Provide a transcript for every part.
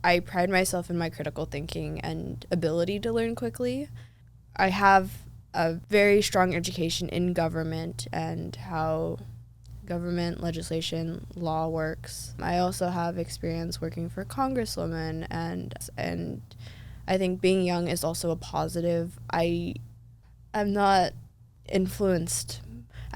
I pride myself in my critical thinking and ability to learn quickly. I have a very strong education in government and how government, legislation, law works. I also have experience working for congresswomen, and I think being young is also a positive. I'm not influenced.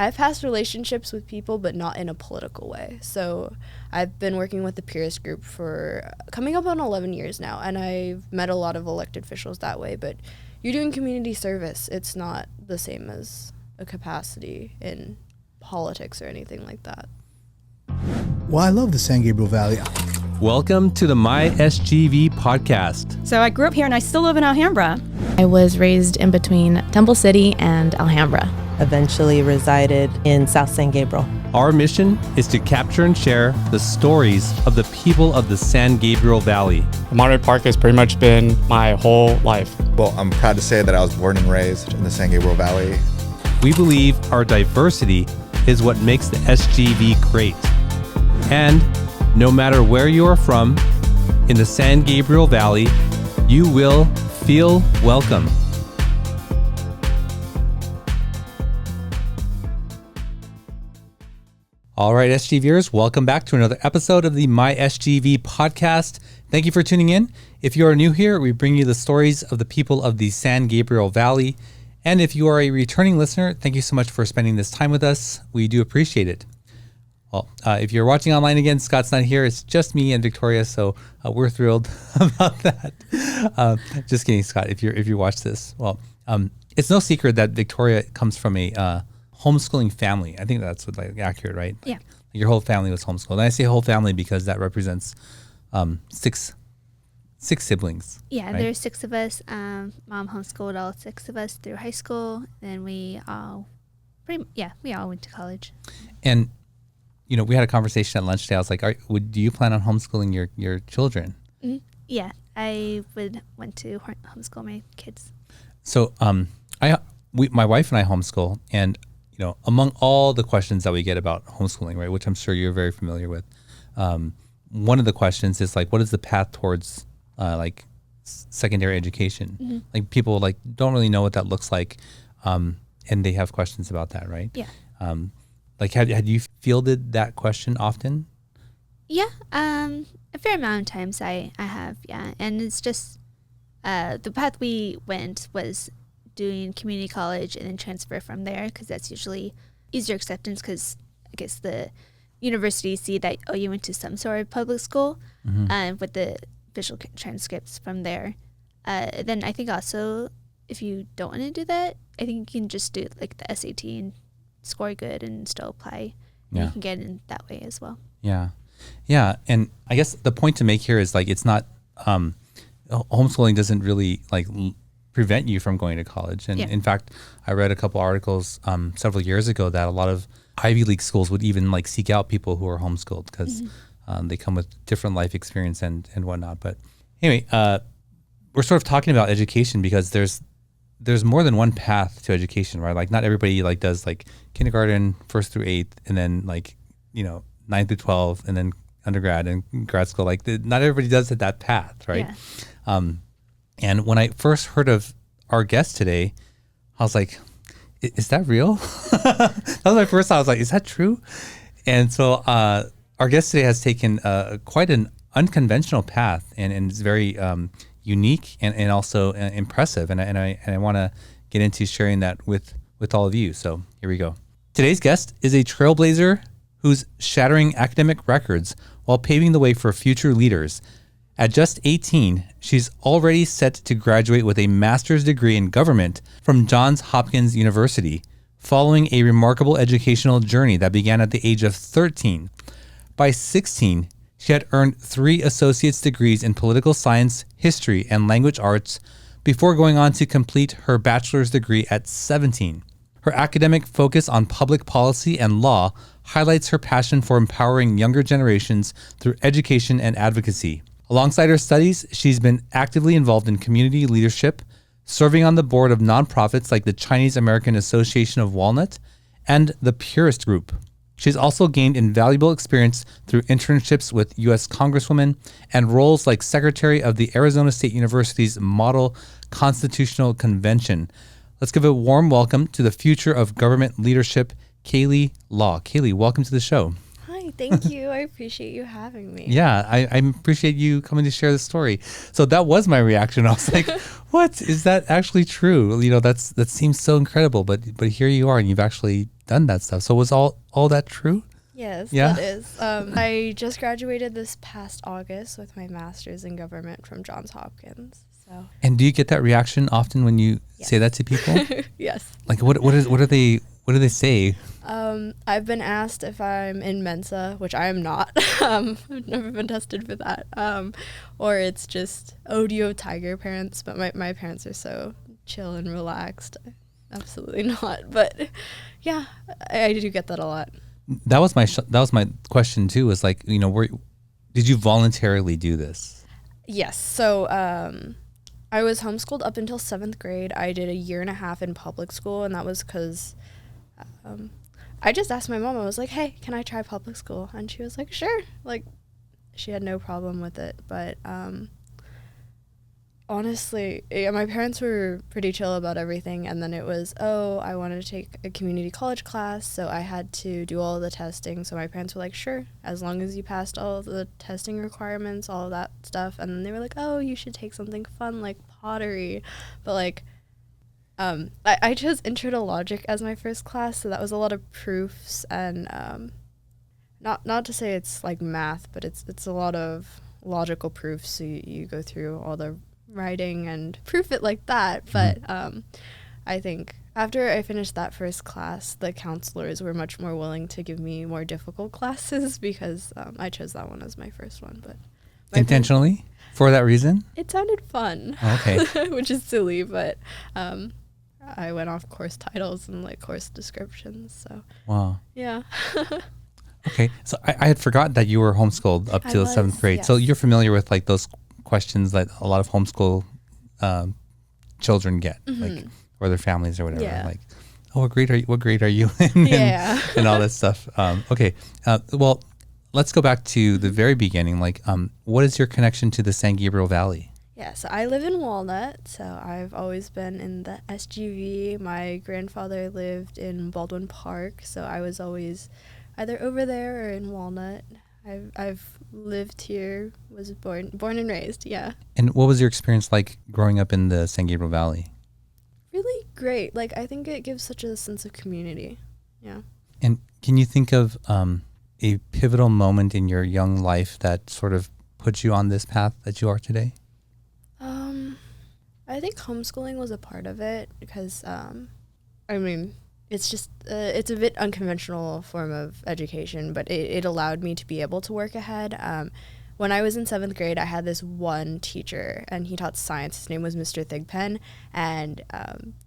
I've past relationships with people, but not in a political way. So I've been working with the Peers group for coming up on 11 years now, and I've met a lot of elected officials that way, but you're doing community service. It's not the same as a capacity in politics or anything like that. Well, I love the San Gabriel Valley. Welcome to the My SGV podcast. So I grew up here and I still live in Alhambra. I was raised in between Temple City and Alhambra. Eventually resided in South San Gabriel. Our mission is to capture and share the stories of the people of the San Gabriel Valley. Monterey Park has pretty much been my whole life. Well, I'm proud to say that I was born and raised in the San Gabriel Valley. We believe our diversity is what makes the SGV great. And no matter where you are from in the San Gabriel Valley, you will feel welcome. All right, SGVers, welcome back to another episode of the My SGV podcast. Thank you for tuning in. If you are new here, we bring you the stories of the people of the San Gabriel Valley. And if you are a returning listener, thank you so much for spending this time with us. We do appreciate it. Well, if you're watching online again, Scott's not here. It's just me and Victoria, so we're thrilled about that. Just kidding, Scott, if you watch this. Well, it's no secret that Victoria comes from a homeschooling family. I think that's accurate, right? Yeah. Like your whole family was homeschooled. And I say whole family because that represents six siblings. Yeah, right? there's 6 of us. Mom homeschooled all 6 of us through high school. Then we all went to college. And we had a conversation at lunch today. I was like, do you plan on homeschooling your children? Mm-hmm. Yeah, I want to homeschool my kids. So my wife and I homeschool, and among all the questions that we get about homeschooling, right, which I'm sure you're very familiar with, one of the questions is like, what is the path towards secondary education? Mm-hmm. Like people don't really know what that looks like, and they have questions about that, right? Yeah. Had you fielded that question often? Yeah, a fair amount of times I have, yeah. And it's just the path we went was doing community college and then transfer from there, because that's usually easier acceptance, because I guess the universities see that, you went to some sort of public school, with the official transcripts from there. Then I think also, if you don't want to do that, I think you can just do the SAT and score good and still apply. Yeah. You can get in that way as well. Yeah. Yeah. And I guess the point to make here is it's not, homeschooling doesn't really prevent you from going to college. And in fact, I read a couple articles several years ago that a lot of Ivy League schools would even seek out people who are homeschooled because they come with different life experience and whatnot. But anyway, we're sort of talking about education because there's more than one path to education, right? Not everybody does kindergarten, 1st through 8th, and then 9th through 12, and then undergrad and grad school. Not everybody does that path, right? Yeah. And when I first heard of our guest today, I was like, is that real? That was my first thought. I was like, is that true? And so our guest today has taken quite an unconventional path, and it's very unique and also impressive. And I want to get into sharing that with all of you. So here we go. Today's guest is a trailblazer who's shattering academic records while paving the way for future leaders. At just 18, she's already set to graduate with a master's degree in government from Johns Hopkins University, following a remarkable educational journey that began at the age of 13. By 16, she had earned 3 associate's degrees in political science, history, and language arts before going on to complete her bachelor's degree at 17. Her academic focus on public policy and law highlights her passion for empowering younger generations through education and advocacy. Alongside her studies, she's been actively involved in community leadership, serving on the board of nonprofits like the Chinese American Association of Walnut and the Purist Group. She's also gained invaluable experience through internships with U.S. Congresswomen and roles like Secretary of the Arizona State University's Model Constitutional Convention. Let's give a warm welcome to the future of government leadership, Kaylee Law. Kaylee, welcome to the show. Hi, thank you. I appreciate you having me. Yeah, I appreciate you coming to share the story. So that was my reaction. I was like, what? Is that actually true? You know, that seems so incredible, but here you are and you've actually done that stuff. So was all that true? Yes, Yeah? that is. I just graduated this past August with my master's in government from Johns Hopkins. So. And do you get that reaction often when you Yes. say that to people? Yes. Like what do they say? I've been asked if I'm in Mensa, which I am not. I've never been tested for that. Or it's just, oh, do you have tiger parents? But my parents are so chill and relaxed. Absolutely not. But yeah, I do get that a lot. That was my question too. Was like, you know, did you voluntarily do this? Yes. So I was homeschooled up until 7th grade. I did a year and a half in public school, and that was because I just asked my mom. I was like, hey, can I try public school? And she was like, sure. Like, she had no problem with it. But honestly, yeah, my parents were pretty chill about everything. And then it was, oh, I wanted to take a community college class, so I had to do all the testing. So my parents were like, sure, as long as you passed all the testing requirements, all of that stuff. And then they were like, oh, you should take something fun like pottery. But like, I chose Intro to Logic as my first class, so that was a lot of proofs and not to say it's like math, but it's a lot of logical proofs. So you go through all the writing and proof it like that. But I think after I finished that first class, the counselors were much more willing to give me more difficult classes because I chose that one as my first one. But Intentionally? For that reason? it sounded fun. Okay. Which is silly, but I went off course titles and like course descriptions. So Wow. yeah. Okay. So I had forgotten that you were homeschooled up I till was, 7th grade. So yes. you're familiar with like those questions that a lot of homeschool children get, like, or their families or whatever. Yeah. Like, oh, what grade are you in? Yeah. and all that stuff. Okay. Well, let's go back to the very beginning. Like, what is your connection to the San Gabriel Valley? Yeah, so I live in Walnut, so I've always been in the SGV. My grandfather lived in Baldwin Park, so I was always either over there or in Walnut. I've lived here, was born and raised, yeah. And what was your experience like growing up in the San Gabriel Valley? Really great. Like, I think it gives such a sense of community, yeah. And can you think of a pivotal moment in your young life that sort of put you on this path that you are today? I think homeschooling was a part of it because, I mean, it's just, it's a bit unconventional form of education, but it allowed me to be able to work ahead. When I was in 7th grade, I had this one teacher, and he taught science. His name was Mr. Thigpen, and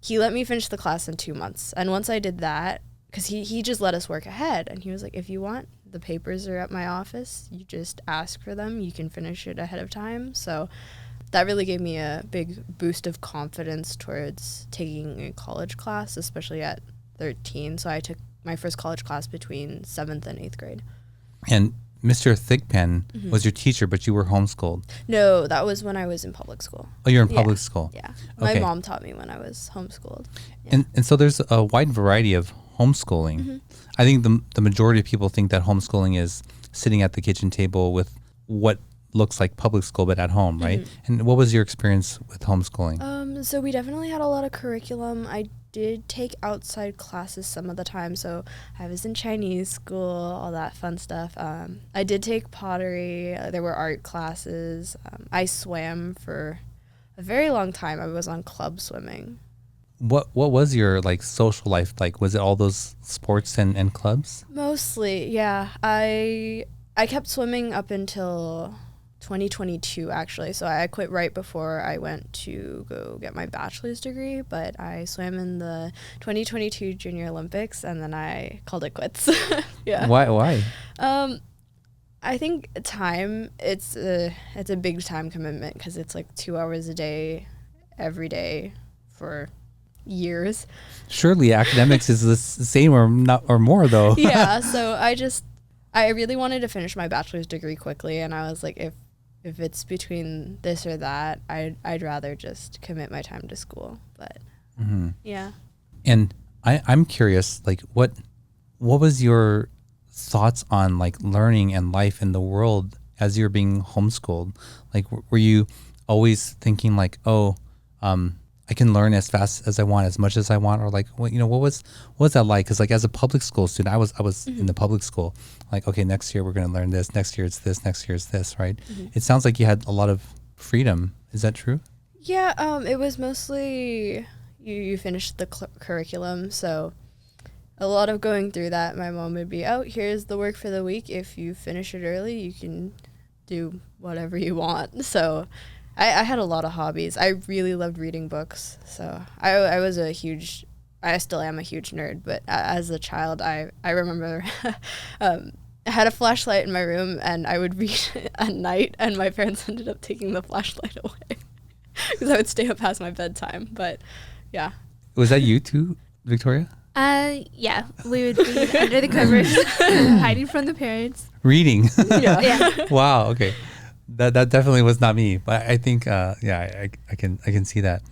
he let me finish the class in 2 months. And once I did that, because he just let us work ahead, and he was like, if you want, the papers are at my office. You just ask for them. You can finish it ahead of time. So that really gave me a big boost of confidence towards taking a college class, especially at 13. So I took my first college class between 7th and 8th grade. And Mr. Thigpen was your teacher, but you were homeschooled. No, that was when I was in public school. Oh, you're in public school. Yeah. Okay. My mom taught me when I was homeschooled. Yeah. And so there's a wide variety of homeschooling. I think the majority of people think that homeschooling is sitting at the kitchen table with what looks like public school, but at home, right? And what was your experience with homeschooling? So we definitely had a lot of curriculum. I did take outside classes some of the time. So I was in Chinese school, all that fun stuff. I did take pottery. There were art classes. I swam for a very long time. I was on club swimming. What was your like social life like? Was it all those sports and clubs? Mostly, yeah. I kept swimming up until 2022 actually. So I quit right before I went to go get my bachelor's degree, but I swam in the 2022 Junior Olympics and then I called it quits. Yeah. Why? I think time, it's a big time commitment because it's like 2 hours a day every day for years. Surely academics is the same or not or more though. Yeah, so I really wanted to finish my bachelor's degree quickly, and I was like, if it's between this or that, I'd rather just commit my time to school. But yeah. And I'm curious, like what was your thoughts on like learning and life in the world as you're being homeschooled? Like were you always thinking like, I can learn as fast as I want, as much as I want, or like, what was that like? Because like as a public school student, I was in the public school. Like, okay, next year we're going to learn this. Next year it's this. Next year it's this. Right? It sounds like you had a lot of freedom. Is that true? Yeah. It was mostly you finished the curriculum, so a lot of going through that. My mom would be, oh, here's the work for the week. If you finish it early, you can do whatever you want. So I had a lot of hobbies. I really loved reading books. So I still am a huge nerd, but as a child, I remember I had a flashlight in my room and I would read at night, and my parents ended up taking the flashlight away because I would stay up past my bedtime. But yeah. Was that you too, Victoria? Yeah, we would be under the covers, hiding from the parents. Reading. Yeah. Wow. Okay. That definitely was not me, but I think I can see that.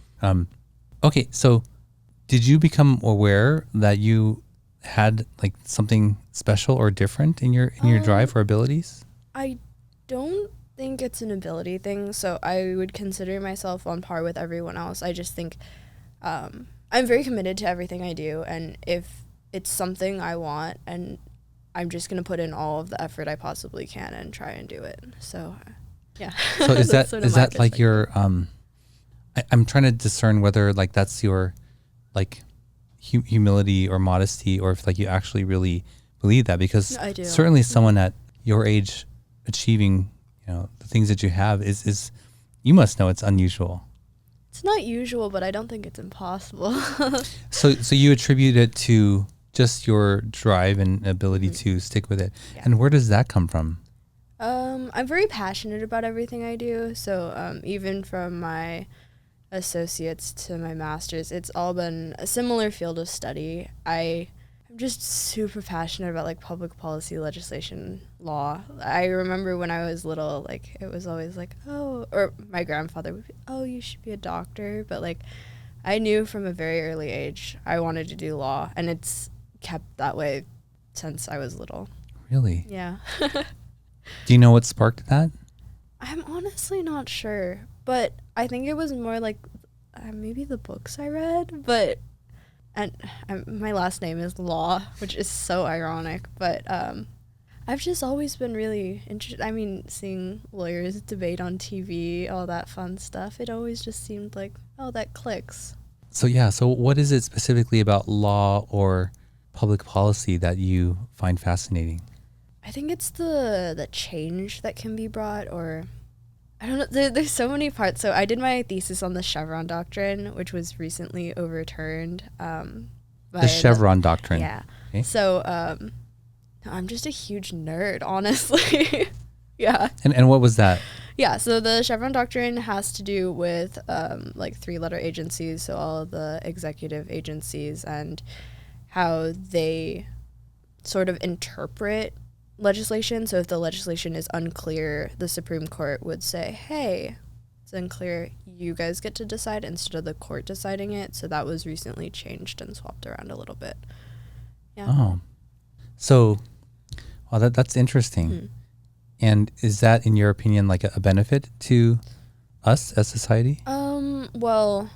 Okay, so did you become aware that you had like something special or different in your drive or abilities? I don't think it's an ability thing, so I would consider myself on par with everyone else. I just think I'm very committed to everything I do, and if it's something I want, and I'm just going to put in all of the effort I possibly can and try and do it. So yeah. So is that like your I'm trying to discern whether like that's your like humility or modesty, or if like you actually really believe that, because I do. Certainly someone at your age achieving, the things that you have is you must know it's unusual. It's not usual, but I don't think it's impossible. So you attribute it to just your drive and ability to stick with it. Yeah. And where does that come from? I'm very passionate about everything I do. So even from my associates to my master's, it's all been a similar field of study. I'm just super passionate about like public policy, legislation, law. I remember when I was little, like it was always like, oh, or my grandfather would be, oh, you should be a doctor. But like I knew from a very early age I wanted to do law, and it's kept that way since I was little. Really? Yeah. Do you know what sparked that? I'm honestly not sure, but I think it was more like maybe the books I read, and my last name is Law, which is so ironic, but I've just always been really interested. I mean, seeing lawyers debate on TV, all that fun stuff, it always just seemed like, oh, that clicks. So what is it specifically about law or public policy that you find fascinating? I think it's the change that can be brought, or I don't know. There's so many parts. So I did my thesis on the Chevron Doctrine, which was recently overturned. The Chevron Doctrine. Yeah. Okay. So I'm just a huge nerd, honestly. Yeah. And what was that? Yeah. So the Chevron Doctrine has to do with like 3-letter agencies. So all of the executive agencies and how they sort of interpret legislation. So if the legislation is unclear, the Supreme Court would say, hey, it's unclear, you guys get to decide instead of the court deciding it. So that was recently changed and swapped around a little bit. Yeah. Oh. So that's interesting. Mm-hmm. And is that, in your opinion, like a benefit to us as society? Well,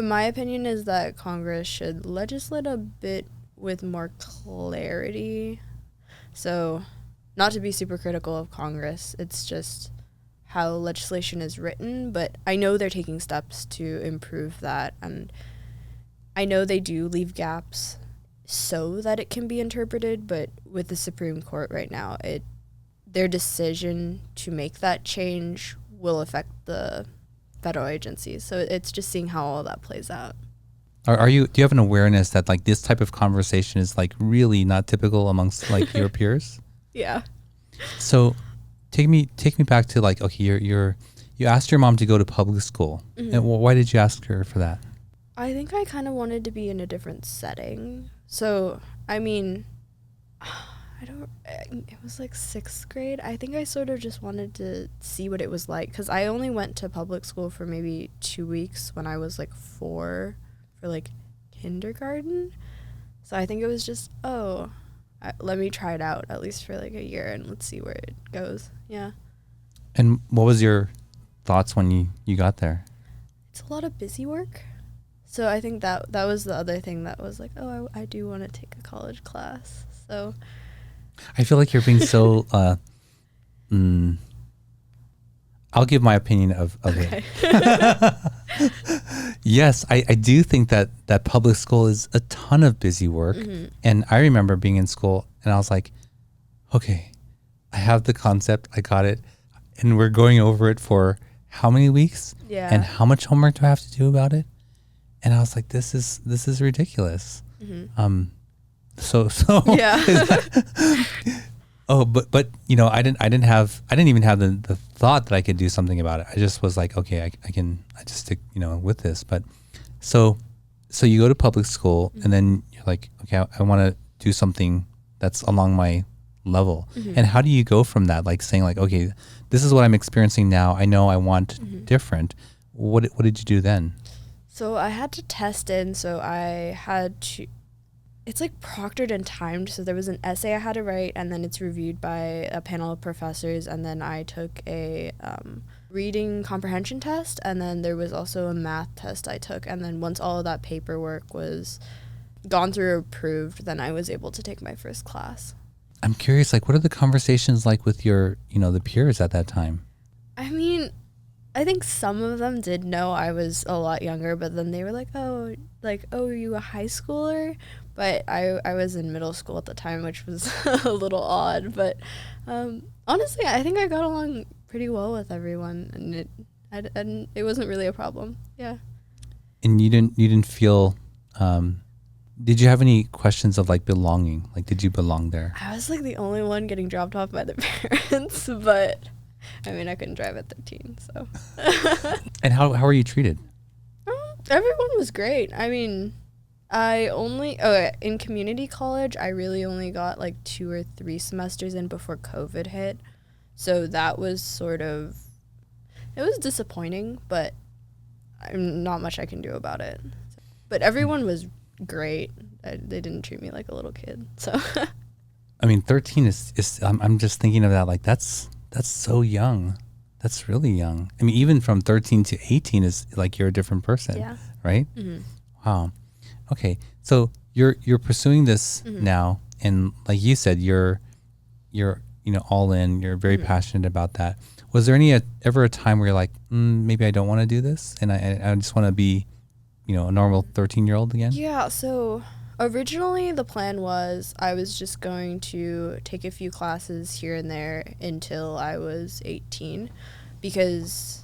my opinion is that Congress should legislate a bit with more clarity. So, not to be super critical of Congress, it's just how legislation is written, but I know they're taking steps to improve that, and I know they do leave gaps so that it can be interpreted, but with the Supreme Court right now, their decision to make that change will affect the federal agencies. So it's just seeing how all that plays out. Do you have an awareness that like this type of conversation is like really not typical amongst like your peers? Yeah. So take me back to like, okay, you asked your mom to go to public school. Mm-hmm. And why did you ask her for that? I think I kind of wanted to be in a different setting. So, I mean, it was like 6th grade. I think I sort of just wanted to see what it was like, because I only went to public school for maybe 2 weeks when I was like 4 for like kindergarten. So I think it was just, let me try it out at least for like a year and let's see where it goes. Yeah. And what was your thoughts when you got there? It's a lot of busy work. So I think that was the other thing that was like, I do want to take a college class. So I feel like you're being so, I'll give my opinion of okay. it. Yes, I do think that public school is a ton of busy work. Mm-hmm. And I remember being in school and I was like, okay, I have the concept. I got it. And we're going over it for how many weeks? Yeah. And how much homework do I have to do about it? And I was like, this is ridiculous. Mm-hmm. So Yeah. but you know, I didn't even have the thought that I could do something about it. I just was like, okay, I just stick, with this. But so you go to public school and then you're like, okay, I want to do something that's along my level. Mm-hmm. And how do you go from that? Like saying like, okay, this is what I'm experiencing now. I know I want different. What did you do then? So I had to test in, so I had to, it's like proctored and timed. So there was an essay I had to write, and then it's reviewed by a panel of professors, and then I took a reading comprehension test, and then there was also a math test I took, and then once all of that paperwork was gone through or approved, then I was able to take my first class. I'm curious, like, what are the conversations like with your, the peers at that time? I mean, I think some of them did know I was a lot younger, but then they were like, oh, are you a high schooler? But I was in middle school at the time, which was a little odd. But honestly, I think I got along pretty well with everyone, and it wasn't really a problem. Yeah. And you didn't feel, did you have any questions of like belonging? Like, did you belong there? I was like the only one getting dropped off by the parents, but I mean, I couldn't drive at 13, so. And how were you treated? Everyone was great. I mean, in community college, I really only got like 2 or 3 semesters in before COVID hit. So that was it was disappointing, but not much I can do about it. But everyone was great. They didn't treat me like a little kid, so. I mean, 13 is I'm just thinking of that, like, that's so young. That's really young. I mean, even from 13 to 18 is like you're a different person, yeah. Right? Mm-hmm. Wow. Okay, so you're pursuing this now, and like you said, you're all in. You're very passionate about that. Was there ever a time where you're like, maybe I don't want to do this, and I just want to be, a normal 13-year-old again? Yeah. So originally the plan was I was just going to take a few classes here and there until I was 18, because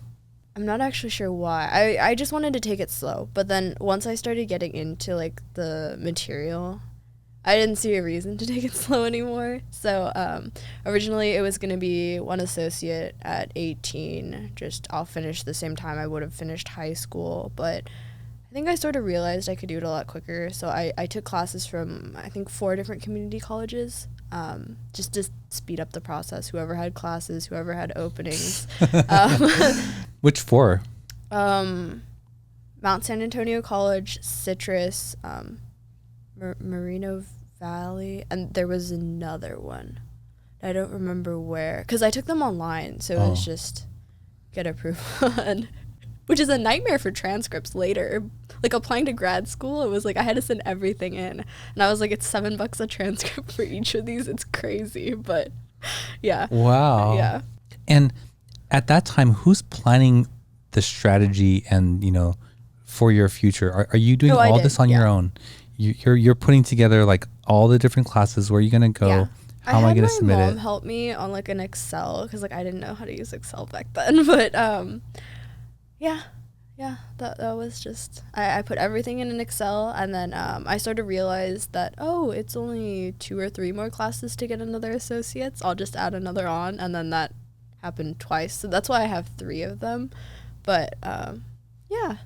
I'm not actually sure why. I just wanted to take it slow. But then once I started getting into like the material, I didn't see a reason to take it slow anymore. So originally it was going to be 1 associate at 18. Just I'll finish the same time I would have finished high school. But I think I sort of realized I could do it a lot quicker. So I took classes from, I think, 4 different community colleges. Just to speed up the process. Whoever had classes, whoever had openings. Which 4? Mount San Antonio College, Citrus, Moreno Valley, and there was another one. I don't remember where, because I took them online, so it was just get approval, which is a nightmare for transcripts later. Like applying to grad school, it was like I had to send everything in, and I was like, it's $7 a transcript for each of these. It's crazy, but yeah. Wow. Yeah. And at that time, who's planning the strategy and for your future? Are you doing all this on your own? You're putting together like all the different classes. Where are you gonna go? Yeah. How am I gonna submit it? My mom helped me on like an Excel, because like I didn't know how to use Excel back then. But that was just I put everything in an Excel, and then I sort of realized that it's only 2 or 3 more classes to get another associate's. I'll just add another on, and then that happened twice. So that's why I have 3 of them. But yeah.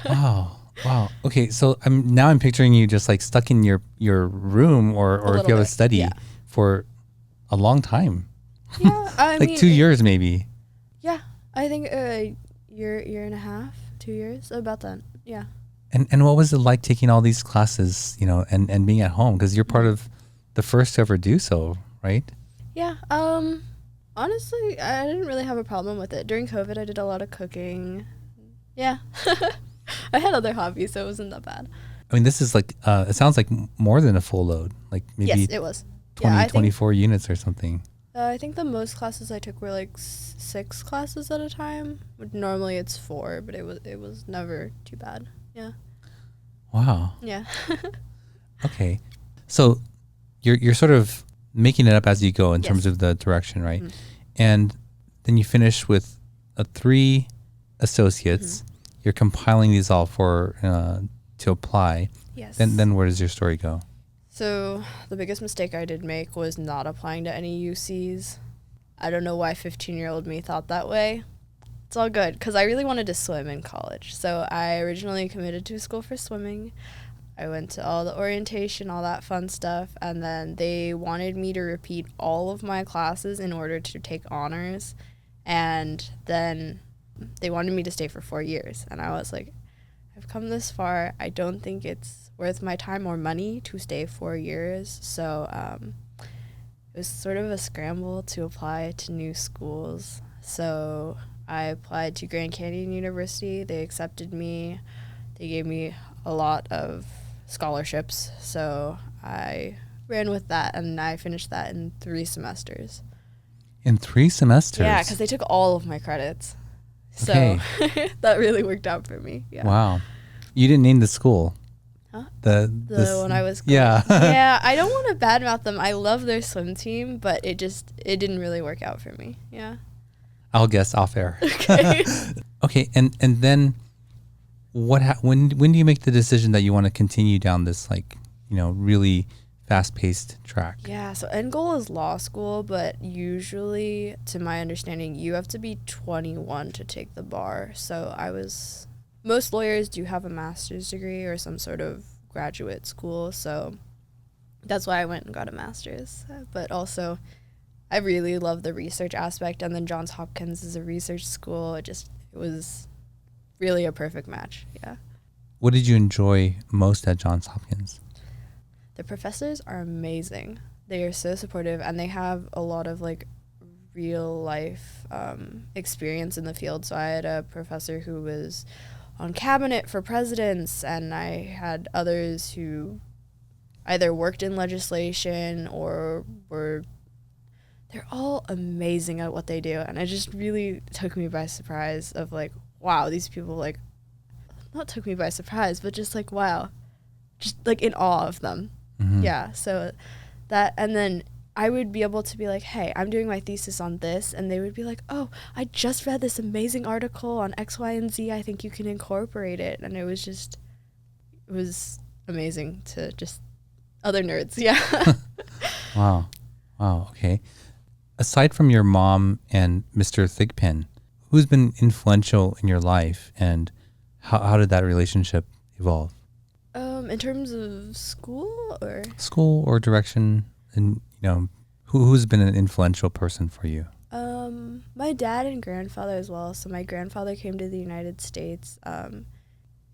Wow. Wow. Okay. So I'm picturing you just like stuck in your room or if you have a study for a long time. Yeah, I like mean, 2 years maybe. Yeah, I think a year and a half, 2 years, about that. Yeah. And what was it like taking all these classes, and being at home? Because you're part of the first to ever do so, right? Yeah. Honestly, I didn't really have a problem with it. During COVID, I did a lot of cooking. Yeah. I had other hobbies, so it wasn't that bad. I mean, this is like, it sounds like more than a full load, like maybe Yes, it was. 24 units or something. I think the most classes I took were like 6 classes at a time. Normally it's 4, but it was never too bad. Yeah. Wow. Yeah. Okay. So you're sort of making it up as you go in Yes. terms of the direction, right? Mm-hmm. And then you finish with 3 associates. Mm-hmm. You're compiling these all to apply. Yes. Then where does your story go? So the biggest mistake I did make was not applying to any UCs. I don't know why 15-year-old me thought that way. It's all good, because I really wanted to swim in college. So I originally committed to a school for swimming. I went to all the orientation, all that fun stuff, and then they wanted me to repeat all of my classes in order to take honors. And then they wanted me to stay for 4 years. And I was like, I've come this far. I don't think it's worth my time or money to stay 4 years. So it was sort of a scramble to apply to new schools. So I applied to Grand Canyon University. They accepted me. They gave me a lot of scholarships. So I ran with that, and I finished that in 3 semesters. In 3 semesters? Yeah, because they took all of my credits. So okay. that really worked out for me. Yeah. Wow. You didn't name the school? Huh? The one I was going. Yeah. Yeah, I don't want to badmouth them. I love their swim team, but it didn't really work out for me. Yeah. I'll guess off air. Okay. Okay, and then when do you make the decision that you want to continue down this really fast-paced track? Yeah, so end goal is law school, but usually, to my understanding, you have to be 21 to take the bar. So most lawyers do have a master's degree or some sort of graduate school, so that's why I went and got a master's. But also, I really love the research aspect, and then Johns Hopkins is a research school. It was really a perfect match. Yeah. What did you enjoy most at Johns Hopkins? The professors are amazing. They are so supportive, and they have a lot of real life experience in the field. So I had a professor who was on cabinet for presidents, and I had others who either worked in legislation or they're all amazing at what they do. And it just really took me by surprise of wow, these people not took me by surprise, but just wow, just in awe of them. Mm-hmm. Yeah, so that, and then I would be able to be hey, I'm doing my thesis on this, and they would be oh, I just read this amazing article on X, Y, and Z. I think you can incorporate it. And it was amazing to just other nerds. Yeah. Wow. Okay. Aside from your mom and Mr. Thigpen, who's been influential in your life, and how did that relationship evolve? In terms of school or direction, and who's been an influential person for you? My dad and grandfather as well. So my grandfather came to the United States.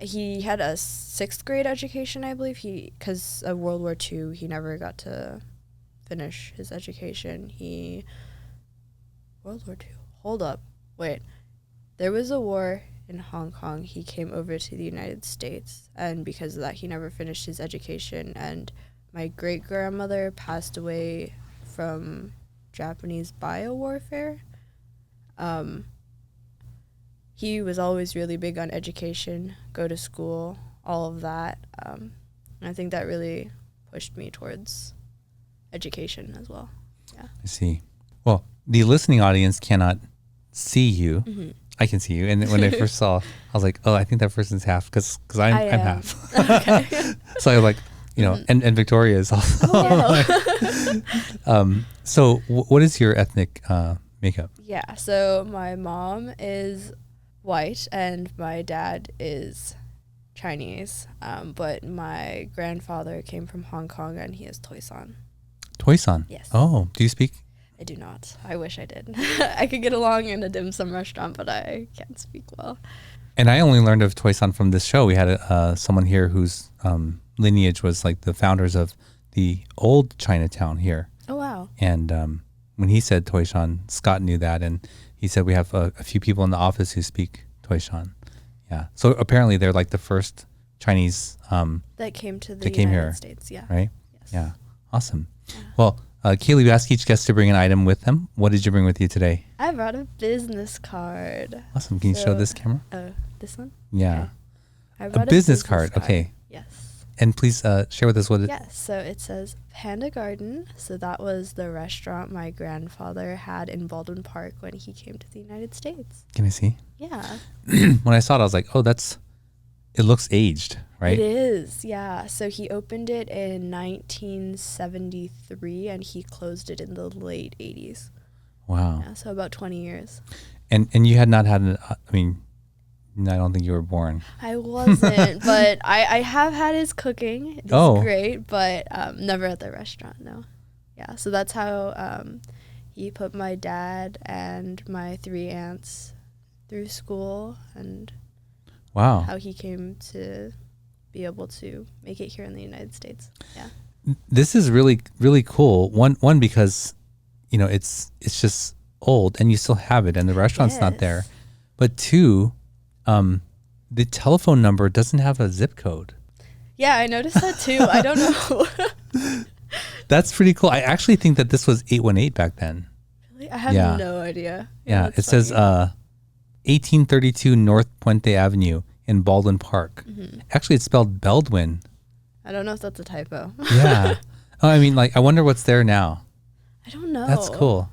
He had a 6th grade education, I believe. Because of World War II, he never got to finish his education. World War II. Hold up. Wait. There was a war in Hong Kong. He came over to the United States, and because of that, he never finished his education. And my great-grandmother passed away from Japanese biowarfare. He was always really big on education, go to school, all of that. And I think that really pushed me towards education as well. Yeah. I see. Well, the listening audience cannot see you. Mm-hmm. I can see you. And then when I first saw, I was like, oh, I think that person's half because I'm half. Okay. So I and Victoria is also. Oh, wow. So what is your ethnic makeup? Yeah, so my mom is white and my dad is Chinese, but my grandfather came from Hong Kong and he is Toisan. Toisan? Yes. Oh, do you speak? I do not. I wish I did. I could get along in a dim sum restaurant, but I can't speak well. And I only learned of Toisan from this show. We had someone here whose lineage was like the founders of the old Chinatown here. Oh, wow. And when he said Toisan, Scott knew that. And he said we have a few people in the office who speak Toisan. Yeah. So apparently they're like the first Chinese that came to the United United States. Yeah. Right? Yes. Yeah. Awesome. Yeah. Well, Kaylee, we asked each guest to bring an item with them. What did you bring with you today? I brought a business card. Awesome. Can you show this camera? This one? Yeah. Okay. I A brought business card. Okay. Yes. And please share with us what it is. Yes. So it says Panda Garden. So that was the restaurant my grandfather had in Baldwin Park when he came to the United States. Can I see? Yeah. When I saw it, I was like, oh, it looks aged, right? It is, yeah. So he opened it in 1973 and he closed it in the late 80s. Wow. Yeah, so about 20 years. And you had not had I don't think you were born. I wasn't, but I have had his cooking. It's great, but never at the restaurant, no. Yeah, so that's how he put my dad and my 3 aunts through school, and wow, how he came to be able to make it here in the United States. Yeah. This is really, really cool. One because, it's just old and you still have it and the restaurant's not there. But 2, the telephone number doesn't have a zip code. Yeah, I noticed that too. I don't know. That's pretty cool. I actually think that this was 818 back then. Really? I have no idea. Yeah, it says 1832 North Puente Avenue in Baldwin Park. Mm-hmm. Actually, it's spelled Beldwin. I don't know if that's a typo. Yeah. I wonder what's there now. I don't know. That's cool.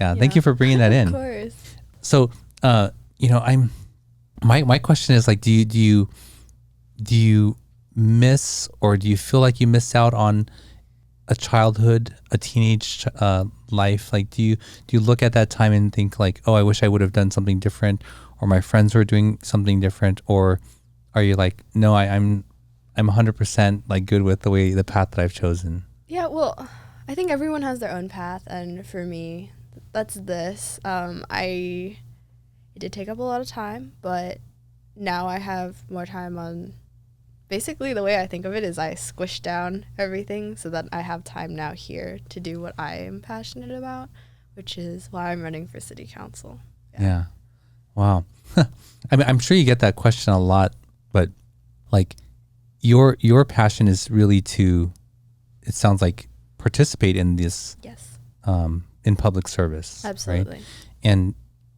Yeah. Thank you for bringing that in. Of course. So, my question is like, do you miss, or do you feel like you missed out on a childhood, a teenage life? Like, do you look at that time and think like, oh, I wish I would have done something different, or my friends were doing something different, or are you like, no, I'm 100% like good with the path that I've chosen? Yeah, well, I think everyone has their own path, and for me, that's this. It did take up a lot of time, but now I have more time on. Basically, the way I think of it is I squish down everything so that I have time now here to do what I am passionate about, which is why I'm running for city council. Yeah. Wow. I'm sure you get that question a lot, but like your passion is really to, it sounds like, participate in this. Yes. In public service. Absolutely. Right? And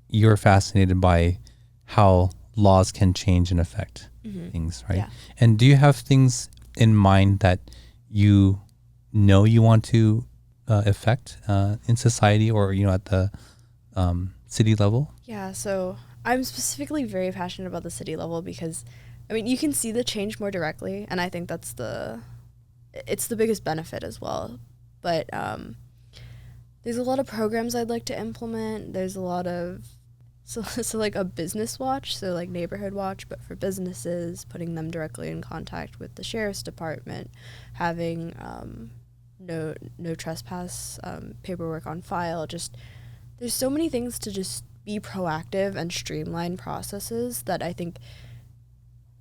you're fascinated by how laws can change and affect things, right? Yeah. And do you have things in mind that you want to affect in society, or at the city level? Yeah, so I'm specifically very passionate about the city level because, you can see the change more directly, and I think it's the biggest benefit as well. But there's a lot of programs I'd like to implement. There's a lot of So like a business watch, so like neighborhood watch, but for businesses, putting them directly in contact with the sheriff's department, having no trespass paperwork on file. Just there's so many things to just be proactive and streamline processes that I think.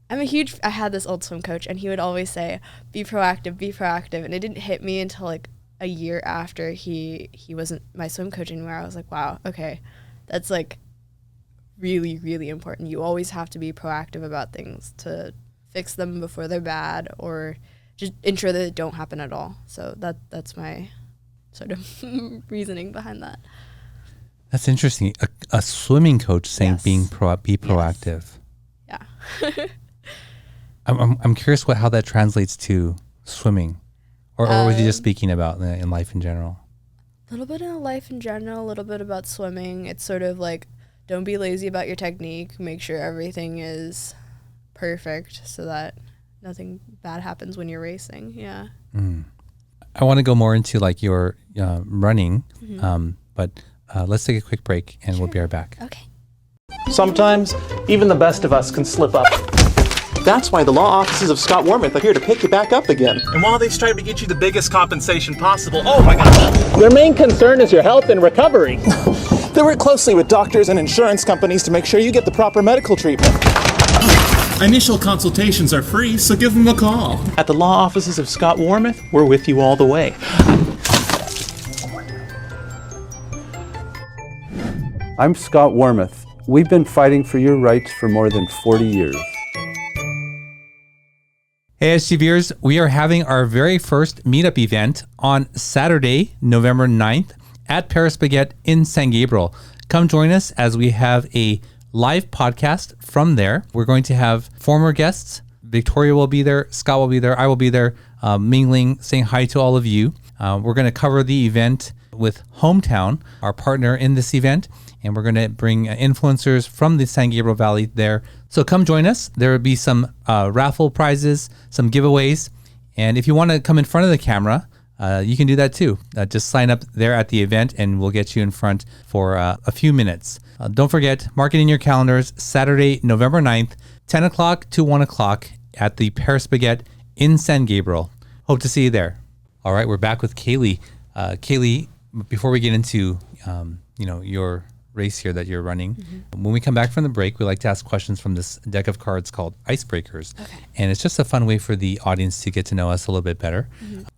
I had this old swim coach, and he would always say, be proactive, and it didn't hit me until like a year after he wasn't my swim coach anymore. I was like, wow, okay, that's like really, really important. You always have to be proactive about things to fix them before they're bad, or just ensure that they don't happen at all. So that's my sort of reasoning behind that. That's interesting. A swimming coach saying Yes. be proactive. Yes. Yeah. I'm curious how that translates to swimming, or was he just speaking about in life in general? A little bit in life in general, a little bit about swimming. It's sort of like, don't be lazy about your technique. Make sure everything is perfect so that nothing bad happens when you're racing. Yeah. Mm. I want to go more into like your running, but let's take a quick break and we'll be right back. Okay. Sometimes even the best of us can slip up. That's why the law offices of Scott Wormuth are here to pick you back up again. And while they strive to get you the biggest compensation possible, oh my God. Their main concern is your health and recovery. They work closely with doctors and insurance companies to make sure you get the proper medical treatment. Initial consultations are free, so give them a call. At the law offices of Scott Wormuth, we're with you all the way. I'm Scott Wormuth. We've been fighting for your rights for more than 40 years. Hey, SGVers, we are having our very first meetup event on Saturday, November 9th at Paris Baguette in San Gabriel. Come join us as we have a live podcast from there. We're going to have former guests. Victoria will be there, Scott will be there, I will be there, mingling, saying hi to all of you. We're going to cover the event with Hometown, our partner in this event, and we're going to bring influencers from the San Gabriel Valley there. So come join us. There will be some raffle prizes, some giveaways, and if you want to come in front of the camera, you can do that too. Just sign up there at the event and we'll get you in front for a few minutes. Don't forget, mark it in your calendars, Saturday, November 9th, 10 o'clock to 1 o'clock at the Paris Baguette in San Gabriel. Hope to see you there. All right, we're back with Kaylee. Kaylee, before we get into your race here that you're running, when we come back from the break, we like to ask questions from this deck of cards called Icebreakers. Okay. And it's just a fun way for the audience to get to know us a little bit better.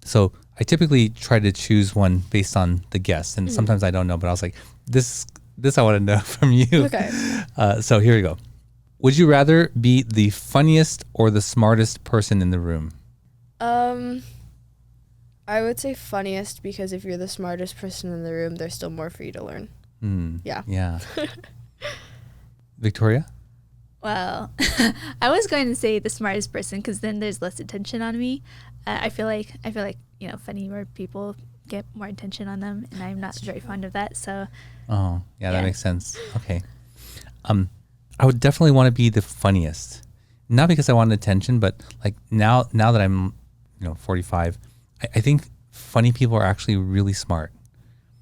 So I typically try to choose one based on the guest, and sometimes I don't know, but I was like, this I want to know from you. Okay. So here we go. Would you rather be the funniest or the smartest person in the room? I would say funniest, because if you're the smartest person in the room, there's still more for you to learn. Yeah. Yeah. Victoria? Well, I was going to say the smartest person, because then there's less attention on me. I feel like funnier people get more attention on them, and I'm not very fond of that. So. Oh, yeah, that makes sense. Okay. I would definitely want to be the funniest, not because I want attention, but like now that I'm 45, I think funny people are actually really smart.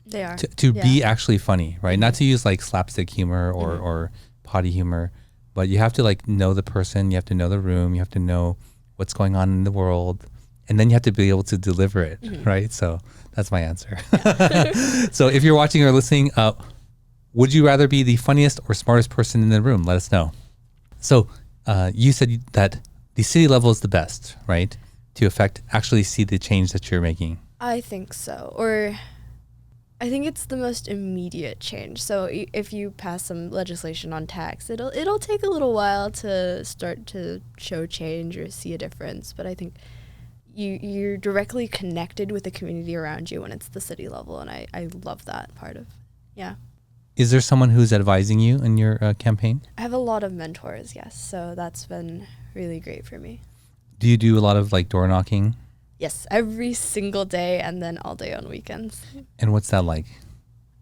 They are. To be actually funny, right? Not to use like slapstick humor or potty humor, but you have to like know the person, you have to know the room, you have to know what's going on in the world, and then you have to be able to deliver it, right? So that's my answer. Yeah. So if you're watching or listening, would you rather be the funniest or smartest person in the room? Let us know. So you said that the city level is the best, right? To actually see the change that you're making. I think so. Or I think it's the most immediate change. So if you pass some legislation on tax, it'll take a little while to start to show change or see a difference. But I think you're directly connected with the community around you when it's the city level, and I love that part of, yeah. Is there someone who's advising you in your campaign? I have a lot of mentors, yes. So that's been really great for me. Do you do a lot of like door knocking? Yes, every single day, and then all day on weekends. And what's that like?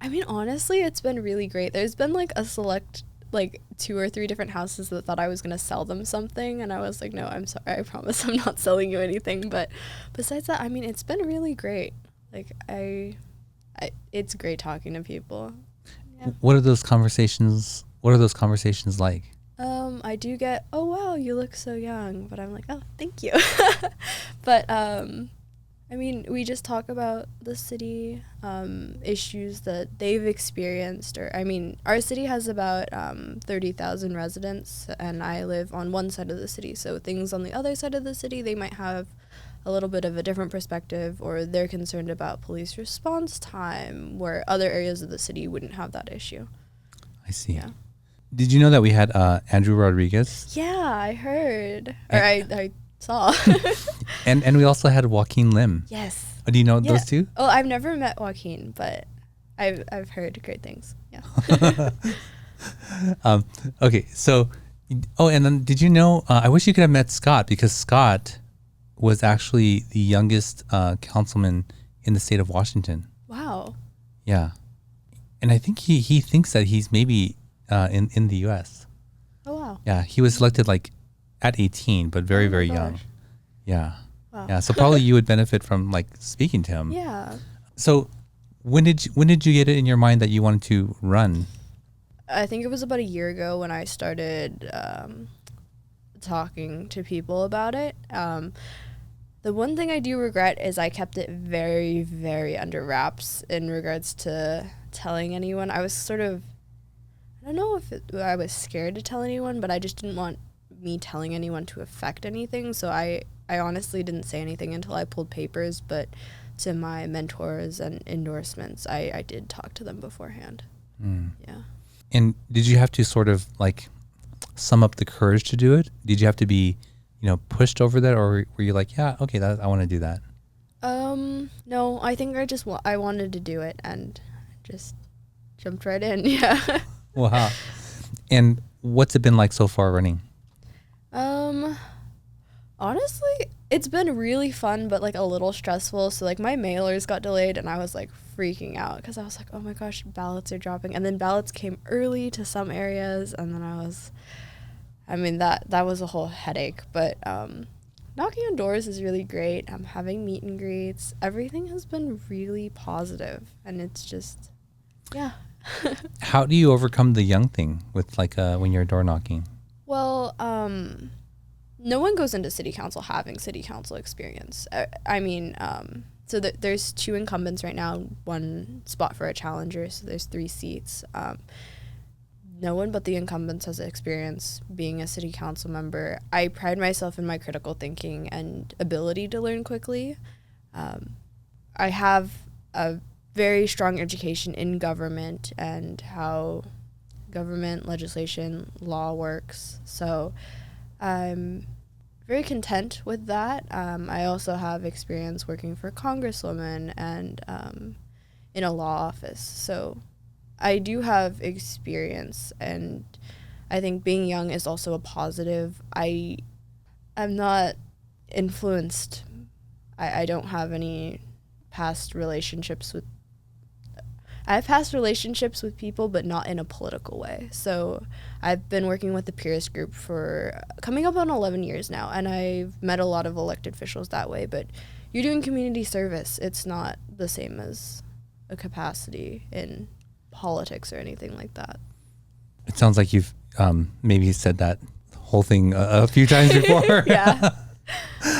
I mean, honestly, it's been really great. There's been like a select, like 2 or 3 different houses that thought I was going to sell them something. And I was like, no, I'm sorry. I promise I'm not selling you anything. But besides that, I mean, it's been really great. Like it's great talking to people. Yeah. What are those conversations like? I do get, oh, wow, you look so young. But I'm like, oh, thank you. But, I mean, we just talk about the city, issues that they've experienced. Our city has about 30,000 residents, and I live on one side of the city. So things on the other side of the city, they might have a little bit of a different perspective, or they're concerned about police response time, where other areas of the city wouldn't have that issue. I see. Yeah. Did you know that we had Andrew Rodriguez? Yeah, I heard. Or I saw. and we also had Joaquin Lim. Yes. Do you know those two? Oh, I've never met Joaquin, but I've heard great things. Yeah. Okay, so, and then did you know, I wish you could have met Scott, because Scott was actually the youngest councilman in the state of Washington. Wow. Yeah. And I think he thinks that he's maybe in the U.S. Oh, wow. Yeah, he was elected like at 18, but very, very young. Yeah. Wow. Yeah, so probably you would benefit from like speaking to him. Yeah. So when did you get it in your mind that you wanted to run? I think it was about a year ago when I started talking to people about it. The one thing I do regret is I kept it very, very under wraps in regards to telling anyone. I was sort of, I don't know if I was scared to tell anyone, but I just didn't want me telling anyone to affect anything. So I honestly didn't say anything until I pulled papers, but to my mentors and endorsements, I did talk to them beforehand. Yeah. And did you have to sort of like sum up the courage to do it? Did you have to be, pushed over that, or were you like, yeah, okay, I want to do that? No, I think I wanted to do it and just jumped right in. Yeah. Wow. And what's it been like so far running? Honestly, it's been really fun, but like a little stressful. So like my mailers got delayed and I was like freaking out because I was like, oh my gosh, ballots are dropping. And then ballots came early to some areas. And then that was a whole headache. But knocking on doors is really great. I'm having meet and greets. Everything has been really positive, and it's just, yeah. How do you overcome the young thing with like when you're door knocking? Well, no one goes into city council having city council experience. So there's 2 incumbents right now, 1 spot for a challenger, so there's 3 seats. No one but the incumbents has experience being a city council member. I pride myself in my critical thinking and ability to learn quickly. I have a very strong education in government and how government, legislation, law works. So I'm very content with that. I also have experience working for a congresswoman and in a law office. So I do have experience, and I think being young is also a positive. I'm not influenced. I don't have any past relationships with I have past relationships with people, but not in a political way. So I've been working with the Peers group for coming up on 11 years now, and I've met a lot of elected officials that way. But you're doing community service. It's not the same as a capacity in politics or anything like that. It sounds like you've maybe said that whole thing a few times before. Yeah.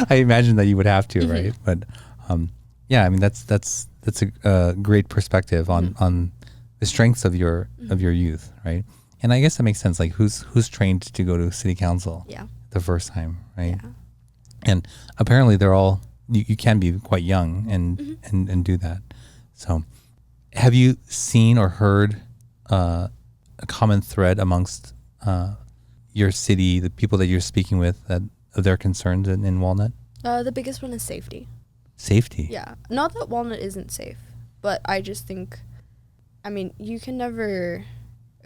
I imagine that you would have to, right? But yeah, I mean that's a great perspective on the strengths of your youth, right? And I guess that makes sense. Like who's trained to go to city council the first time, right? Yeah. And apparently they're all you can be quite young and do that. So have you seen or heard a common thread amongst your city, the people that you're speaking with, of their concerns in Walnut? The biggest one is safety. Safety? Yeah. Not that Walnut isn't safe, but I just think, you can never,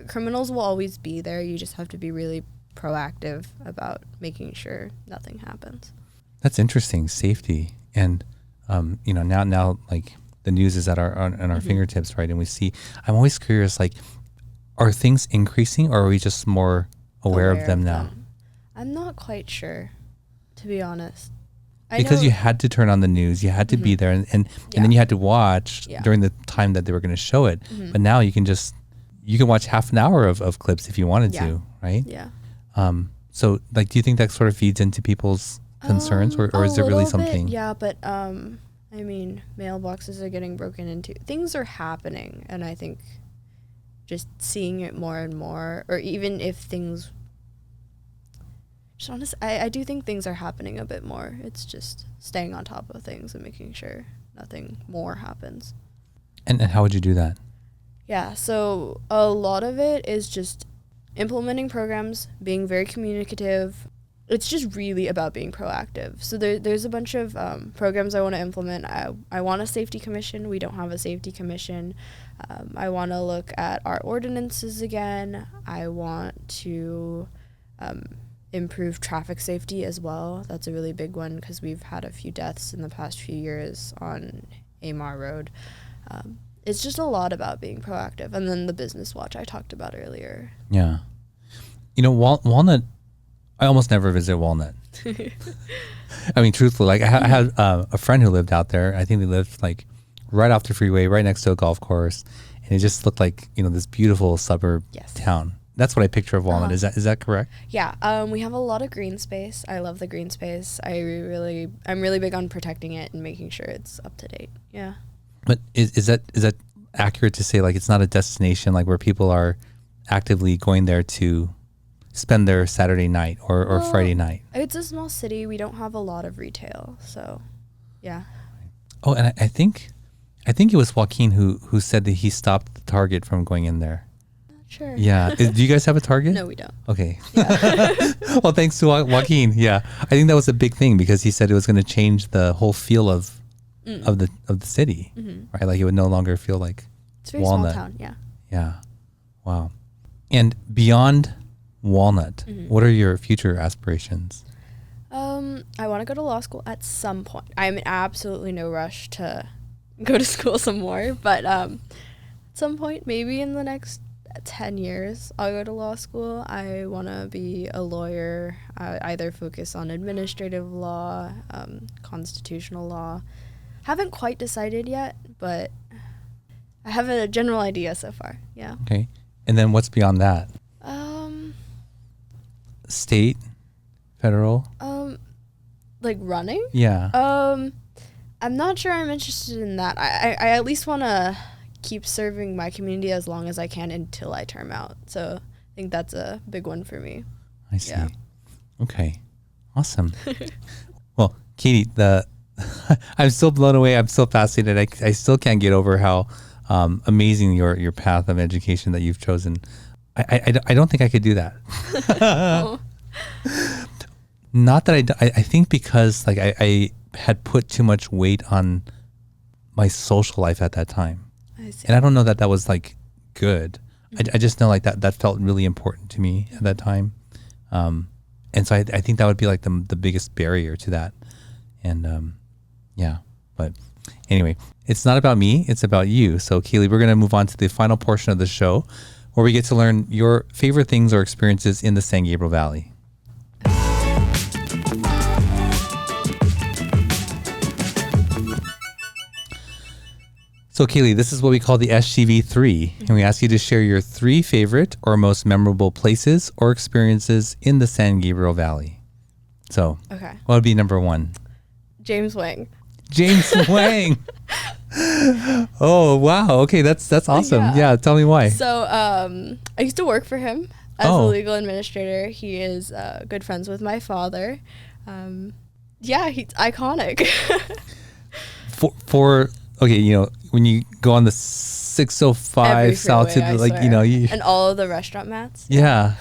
criminals will always be there. You just have to be really proactive about making sure nothing happens. That's interesting, safety. And, now like the news is at our fingertips, right? And we see, I'm always curious, like, are things increasing or are we just more aware of them now? I'm not quite sure, to be honest. Because you had to turn on the news, you had to be there, and then you had to watch during the time that they were going to show it. But now you can watch half an hour of clips if you wanted to, right? Yeah. So, like, do you think that sort of feeds into people's concerns, or is there really something? Yeah, but mailboxes are getting broken into. Things are happening, and I think just seeing it more and more, or even if things. I do think things are happening a bit more. It's just staying on top of things and making sure nothing more happens. And how would you do that? Yeah, so a lot of it is just implementing programs, being very communicative. It's just really about being proactive. So there's a bunch of programs I want to implement. I want a safety commission. We don't have a safety commission. I want to look at our ordinances again. I want to improve traffic safety as well. That's a really big one because we've had a few deaths in the past few years on Amar Road. It's just a lot about being proactive. And then the business watch I talked about earlier. Yeah. Walnut, I almost never visit Walnut. Truthfully, like I had a friend who lived out there. I think they lived like right off the freeway, right next to a golf course. And it just looked like, this beautiful suburb town. That's what I picture of Walnut. Is that correct? Yeah. We have a lot of green space. I love the green space. I'm really big on protecting it and making sure it's up to date. Yeah. But is that accurate to say, like, it's not a destination like where people are actively going there to spend their Saturday night or Friday night? It's a small city. We don't have a lot of retail, so yeah. Oh, and I think it was Joaquin who said that he stopped the Target from going in there. Sure. Yeah. Do you guys have a Target? No, we don't. Okay. Yeah. Well, thanks to Joaquin. Yeah, I think that was a big thing because he said it was going to change the whole feel of the city, right? Like it would no longer feel like it's a very Walnut. small town. Yeah. Yeah. Wow. And beyond Walnut, what are your future aspirations? I want to go to law school at some point. I'm in absolutely no rush to go to school some more, but at some point, maybe in the next 10 years, I'll go to law school. I want to be a lawyer, either focus on administrative law, constitutional law. Haven't quite decided yet, but I have a general idea so far. Yeah. Okay. And then what's beyond that? State, federal? Like running? Yeah. I'm not sure I'm interested in that. I at least want to keep serving my community as long as I can until I term out. So I think that's a big one for me. I see. Yeah. Okay. Awesome. Well, Katie, I'm still blown away. I'm still fascinated. I still can't get over how amazing your path of education that you've chosen. I don't think I could do that. Oh. Not that I think because like I had put too much weight on my social life at that time. I see. And I don't know that was like good. I just know like that felt really important to me at that time. And so I think that would be like the biggest barrier to that. And yeah, but anyway, it's not about me, it's about you. So Kaylee, we're going to move on to the final portion of the show where we get to learn your favorite things or experiences in the San Gabriel Valley. So Kaylee, this is what we call the SGV3, and we ask you to share your 3 favorite or most memorable places or experiences in the San Gabriel Valley. So, okay, what would be number 1? James Wang. James Wang. Oh wow! Okay, that's awesome. Yeah, tell me why. So, I used to work for him as a legal administrator. He is good friends with my father. Yeah, he's iconic. for okay, you know, when you go on the 605 south to the, like, you know, and all of the restaurant mats. Yeah.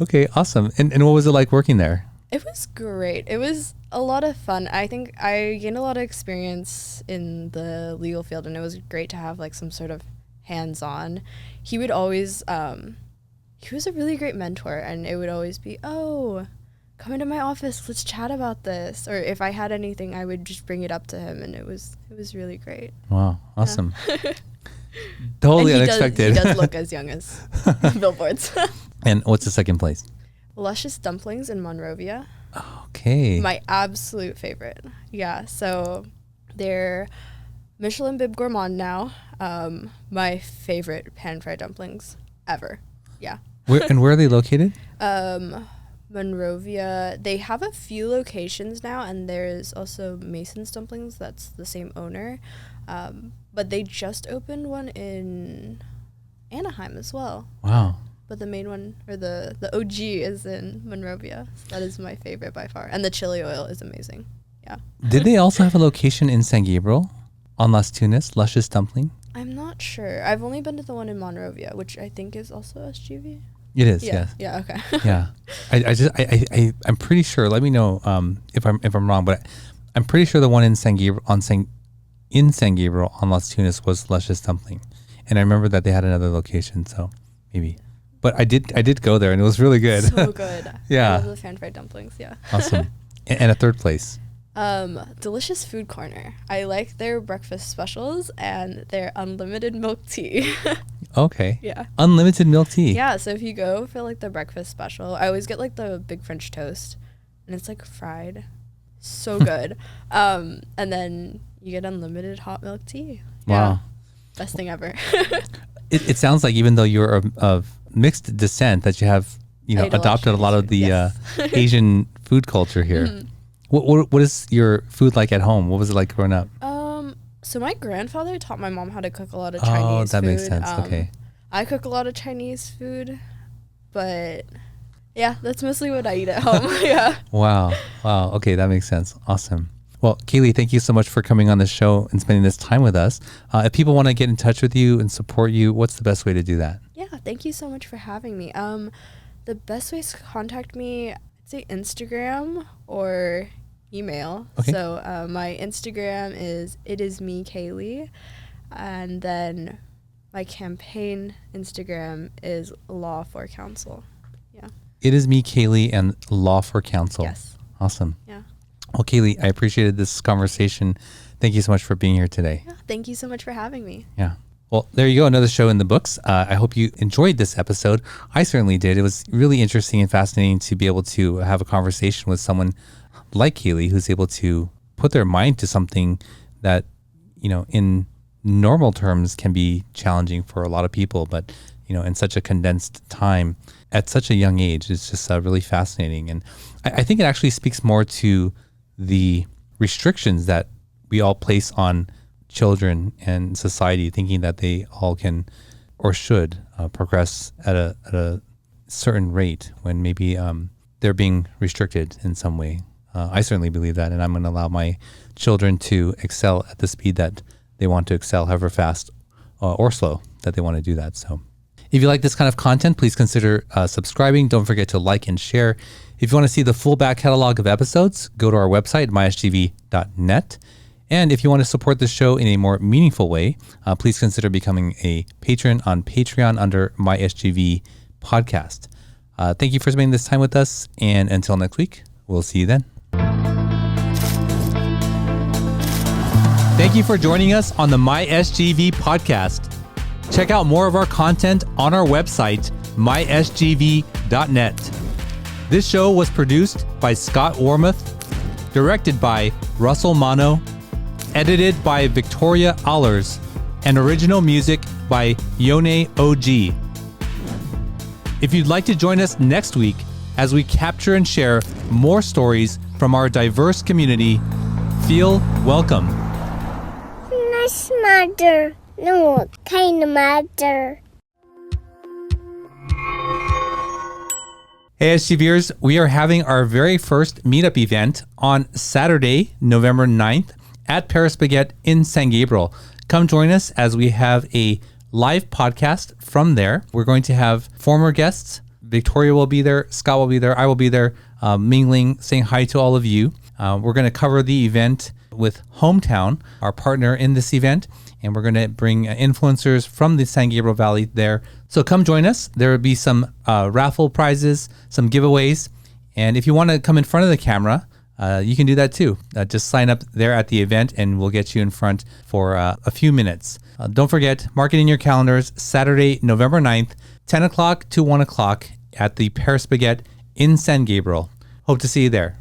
Okay, awesome. And what was it like working there? It was great. It was a lot of fun. I think I gained a lot of experience in the legal field, and it was great to have like some sort of hands-on. He would always, he was a really great mentor, and it would always be, oh, come into my office, let's chat about this. Or if I had anything, I would just bring it up to him, and it was really great. Wow, awesome. Yeah. Totally unexpected. He does look as young as billboards. And what's the second place? Luscious Dumplings in Monrovia. Okay. My absolute favorite. Yeah, so they're Michelin Bib Gourmand now. My favorite pan-fried dumplings ever. Yeah. Where are they located? Monrovia. They have a few locations now, and there's also Mason's Dumplings. That's the same owner. But they just opened one in Anaheim as well. Wow. But the main one, or the OG, is in Monrovia. So that is my favorite by far. And the chili oil is amazing. Yeah. Did they also have a location in San Gabriel on Las Tunas, Luscious Dumpling? I'm not sure. I've only been to the one in Monrovia, which I think is also SGV. It is, yeah. Yes. Yeah, okay. Yeah. I'm pretty sure, let me know if I'm wrong, but I'm pretty sure the one in San Gabriel on Las Tunas was Luscious Dumpling. And I remember that they had another location, so maybe. But I did go there, and it was really good. So good. Yeah. I love the pan-fried dumplings, yeah. Awesome. And a third place? Delicious Food Corner. I like their breakfast specials and their unlimited milk tea. Okay. Yeah. Unlimited milk tea. Yeah, so if you go for like the breakfast special, I always get like the big French toast, and it's like fried. So good. And then you get unlimited hot milk tea. Wow. Yeah. Best thing ever. It sounds like even though you're of mixed descent that you have, adopted a lot of the Asian food culture here. Mm-hmm. What is your food like at home? What was it like growing up? So my grandfather taught my mom how to cook a lot of Chinese food. Oh, that makes sense. Okay. I cook a lot of Chinese food, but yeah, that's mostly what I eat at home. Yeah. Wow. Okay, that makes sense. Awesome. Well, Kaylee, thank you so much for coming on the show and spending this time with us. If people want to get in touch with you and support you, what's the best way to do that? Yeah, thank you so much for having me. The best ways to contact me, I'd say Instagram or email. Okay. So my Instagram is itismekaylee, and then my campaign Instagram is Law for Council. Yeah. It is me, Kaylee, and Law for Council. Yes. Awesome. Yeah. Well, Kaylee, I appreciated this conversation. Thank you so much for being here today. Yeah, thank you so much for having me. Yeah. Well, there you go. Another show in the books. I hope you enjoyed this episode. I certainly did. It was really interesting and fascinating to be able to have a conversation with someone like Kaylee, who's able to put their mind to something that, in normal terms can be challenging for a lot of people, but, in such a condensed time at such a young age, it's just really fascinating. And I think it actually speaks more to the restrictions that we all place on children and society, thinking that they all can or should progress at a certain rate when maybe they're being restricted in some way. I certainly believe that, and I'm going to allow my children to excel at the speed that they want to excel, however fast or slow that they want to do that. So if you like this kind of content, please consider subscribing. Don't forget to like and share. If you want to see the full back catalog of episodes, go to our website, mysgv.net. And if you want to support the show in a more meaningful way, please consider becoming a patron on Patreon under MySGV Podcast. Thank you for spending this time with us. And until next week, we'll see you then. Thank you for joining us on the MySGV Podcast. Check out more of our content on our website, mysgv.net. This show was produced by Scott Wormuth, directed by Russell Mano, edited by Victoria Allers, and original music by Yone OG. If you'd like to join us next week as we capture and share more stories from our diverse community, feel welcome. Nice mother. No, kind of mother. Hey SGVers, we are having our very first meetup event on Saturday, November 9th at Paris Baguette in San Gabriel. Come join us as we have a live podcast from there. We're going to have former guests. Victoria will be there, Scott will be there, I will be there, mingling, saying hi to all of you. We're going to cover the event with Hometown, our partner in this event, and we're going to bring influencers from the San Gabriel Valley there. So come join us. There will be some raffle prizes, some giveaways, and if you want to come in front of the camera, you can do that too. Just sign up there at the event and we'll get you in front for a few minutes. Don't forget, mark it in your calendars, Saturday, November 9th, 10 o'clock to 1 o'clock at the Paris Baguette in San Gabriel. Hope to see you there.